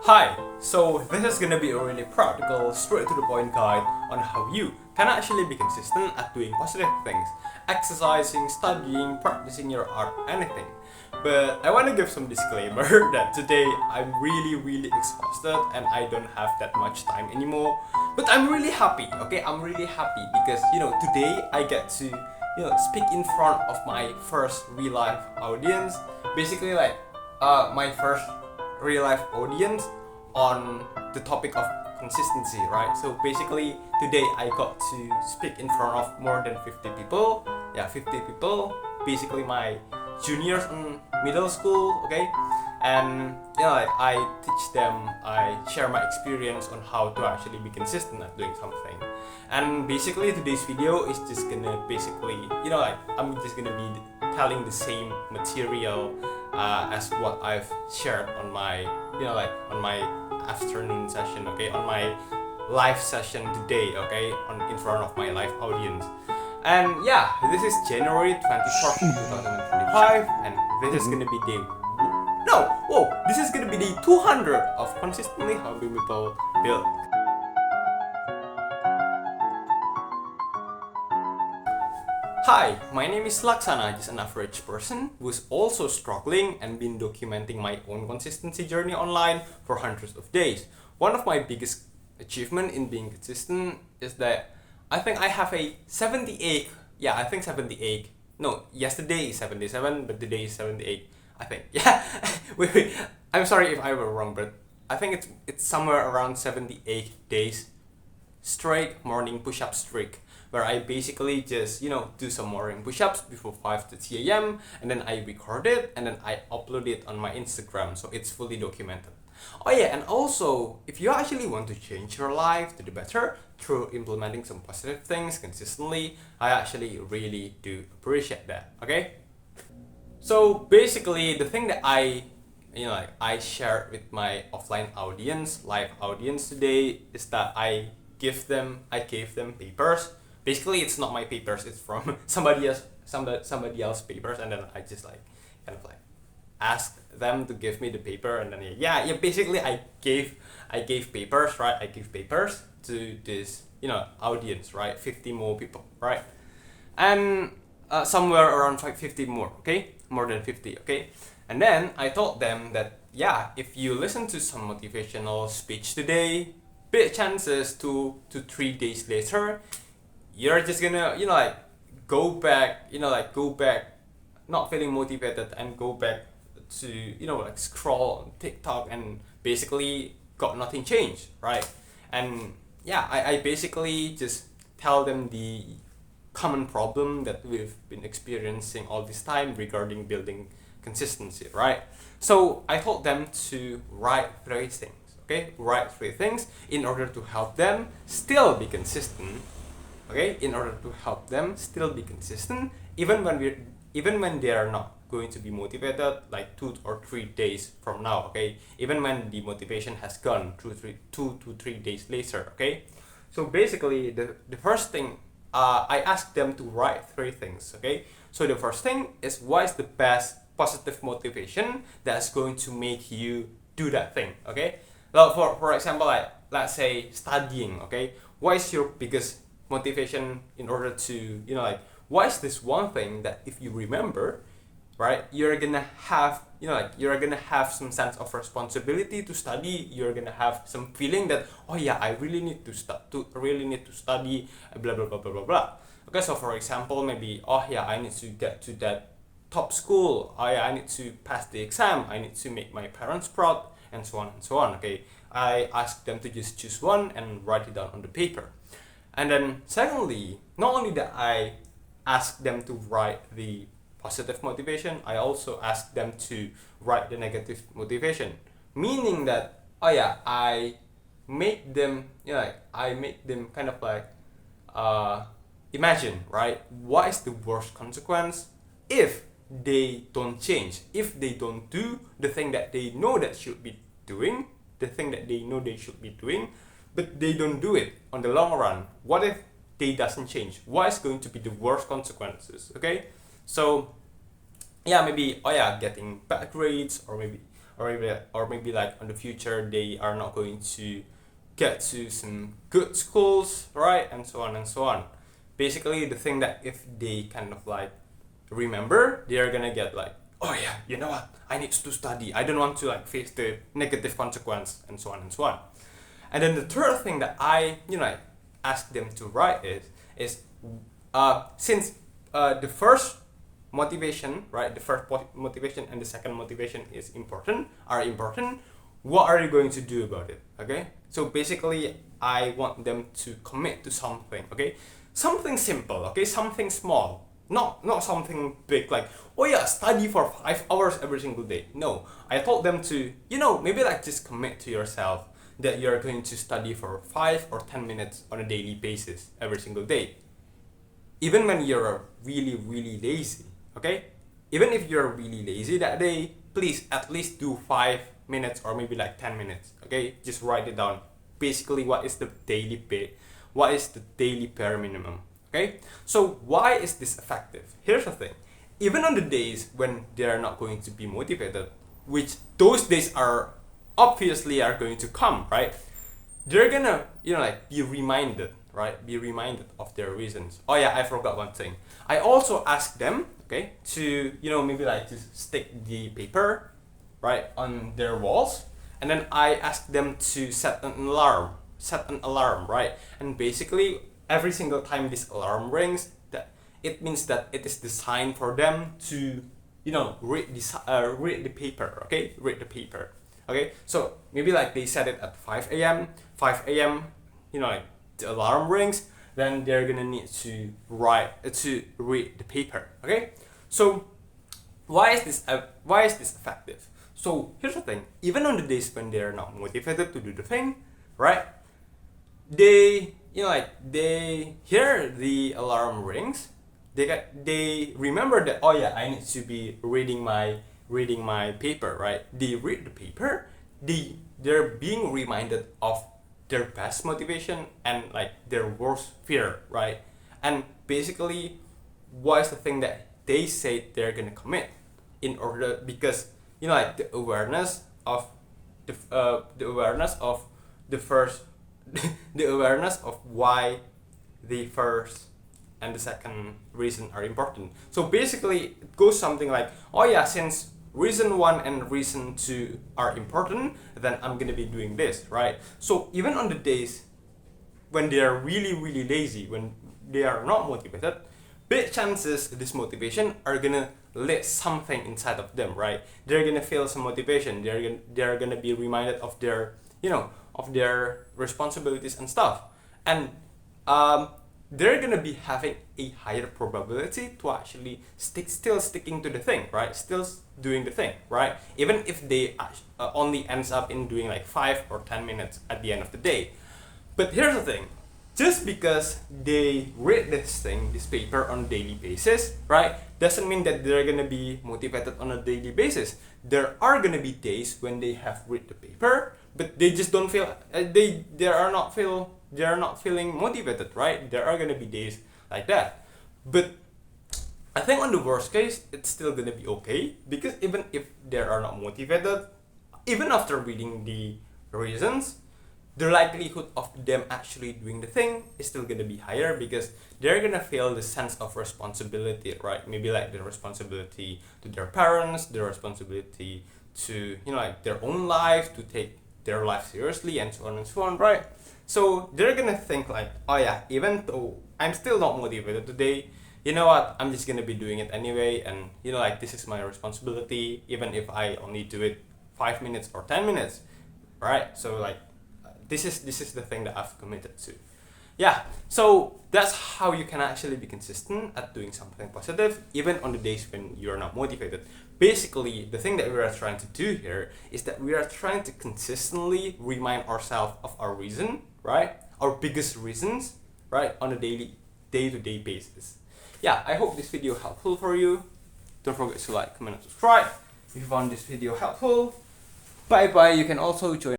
Hi, so this is gonna be a really practical, straight to the point guide on how you can actually be consistent at doing positive things, exercising, studying, practicing your art, anything. But I want to give some disclaimer that today I'm really exhausted and I don't have that much time anymore. But I'm really happy, okay? I'm really happy because today I get to speak in front of my first real life audience. Basically my first real life audience on the topic of consistency, right? So basically today I got to speak in front of more than 50 people. Yeah, 50 people, basically my juniors in middle school, okay? And I teach them, I share my experience on how to actually be consistent at doing something. And basically today's video is just gonna basically, I'm just gonna be telling the same material as what I've shared on my, on my afternoon session, okay, on my live session today, okay, in front of my live audience. And yeah, this is January 24th, 2025, and this is gonna be this is gonna be day 200 of consistently helping people build. Hi, my name is Laksana, just an average person who's also struggling and been documenting my own consistency journey online for hundreds of days. One of my biggest achievement in being consistent is that I think I have a 78. Yeah, I think 78. No, yesterday is 77, but today is 78. I think. Yeah. wait. I'm sorry if I were wrong, but I think it's somewhere around 78 days straight morning push-up streak, where I basically just do some morning push-ups before 5:30 a.m. and then I record it and then I upload it on my Instagram, so it's fully documented. Oh yeah, and also if you actually want to change your life to the better through implementing some positive things consistently, I actually really do appreciate that. Okay, so basically the thing that I shared with my offline audience, live audience today, is that I gave them papers. Basically it's not my papers, it's from somebody else papers, and then I just asked them to give me the paper, and then basically I gave papers, right? I give papers to this audience, right? 50 more people, right? And somewhere around 50 more, okay, more than 50, okay. And then I told them that if you listen to some motivational speech today, big chances 2 to 3 days later you're just gonna go back not feeling motivated and go back to scroll on TikTok and basically got nothing changed, right? And I basically just tell them the common problem that we've been experiencing all this time regarding building consistency, right? So I told them to write 3 things, okay? Write 3 things in order to help them still be consistent, okay? In order to help them still be consistent even when they are not going to be motivated like 2 or 3 days from now, okay? Even when the motivation has gone 2 to 3 days later, okay? So basically the first thing, I asked them to write 3 things, okay? So the first thing is, what is the best positive motivation that's going to make you do that thing, okay? Well, for example, let's say studying, okay? What is your biggest motivation in order to what is this one thing that if you remember, right, you're gonna have you're gonna have some sense of responsibility to study. You're gonna have some feeling that I really need to study, blah blah blah blah blah blah. Okay, so for example, maybe I need to get to that top school, I need to pass the exam, I need to make my parents proud, and so on and so on. Okay, I ask them to just choose one and write it down on the paper. And then secondly, not only that I ask them to write the positive motivation, I also ask them to write the negative motivation, meaning that I make them imagine, right, what is the worst consequence if they don't change, if they don't do the thing that they know that should be doing, the thing that they know they should be doing, but they don't do it on the long run. What if they doesn't change? What is going to be the worst consequences? Okay, so maybe getting bad grades, or maybe or maybe like on the future they are not going to get to some good schools, right? And so on and so on. Basically, the thing that if they kind of like remember, they are gonna get like, oh yeah, you know what, I need to study, I don't want to like face the negative consequence, and so on and so on. And then the third thing that I ask them to write is since the first motivation, right, the first motivation and the second motivation are important, what are you going to do about it? Okay, so basically I want them to commit to something. Okay, something simple, okay, something small, not something big like, oh yeah, study for 5 hours every single day. No, I told them to, maybe like just commit to yourself that you're going to study for 5 or 10 minutes on a daily basis every single day. Even when you're really lazy, okay? Even if you're really lazy that day, please at least do 5 minutes or maybe like 10 minutes, okay? Just write it down. Basically, what is the daily bare minimum, okay? So why is this effective? Here's the thing. Even on the days when they're not going to be motivated, which those days are obviously are going to come, right? They're gonna, be reminded, right? Be reminded of their reasons. Oh yeah, I forgot one thing. I also ask them, okay, to, maybe like to stick the paper, right, on their walls. And then I ask them to set an alarm, right? And basically, every single time this alarm rings, that it means that it is designed for them to, read the paper, okay? Read the paper. Okay, so maybe like they set it at 5 a.m. 5 a.m. Like the alarm rings, then they're gonna need to read the paper. Okay, so why is this effective? So here's the thing: even on the days when they're not motivated to do the thing, right? They they hear the alarm rings, they remember that, oh yeah, I need to be reading my paper, right? They read the paper, they're being reminded of their best motivation and like their worst fear, right? And basically, what is the thing that they say they're gonna commit in order, because like the awareness of the first the awareness of why the first and the second reason are important. So basically it goes something like, oh yeah, since reason 1 and reason 2 are important, then I'm gonna be doing this, right? So even on the days when they are really lazy, when they are not motivated, big chances this motivation are gonna lit something inside of them, right? They're gonna feel some motivation. They're gonna be reminded of their of their responsibilities and stuff, and they're gonna be having a higher probability to actually sticking to the thing, right? Still doing the thing, right? Even if they only ends up in doing like 5 or 10 minutes at the end of the day. But here's the thing: just because they read this paper on a daily basis, right, doesn't mean that they're gonna be motivated on a daily basis. There are gonna be days when they have read the paper, but they just don't feel they are not feeling motivated, right? There are gonna be days like that. But I think on the worst case, it's still gonna be okay, because even if they are not motivated, even after reading the reasons, the likelihood of them actually doing the thing is still gonna be higher, because they're gonna feel the sense of responsibility, right? Maybe like the responsibility to their parents, the responsibility to like their own life, to take their life seriously, and so on and so on, right? So they're gonna think like, oh yeah, even though I'm still not motivated today, you know what, I'm just gonna be doing it anyway, and like this is my responsibility, even if I only do it 5 minutes or 10 minutes, right? So like this is the thing that I've committed to. Yeah, so that's how you can actually be consistent at doing something positive, even on the days when you're not motivated. Basically, the thing that we are trying to do here is that we are trying to consistently remind ourselves of our reason, right? Our biggest reasons, right? On a day-to-day basis. Yeah, I hope this video helpful for you. Don't forget to like, comment, and subscribe if you found this video helpful. Bye bye. You can also join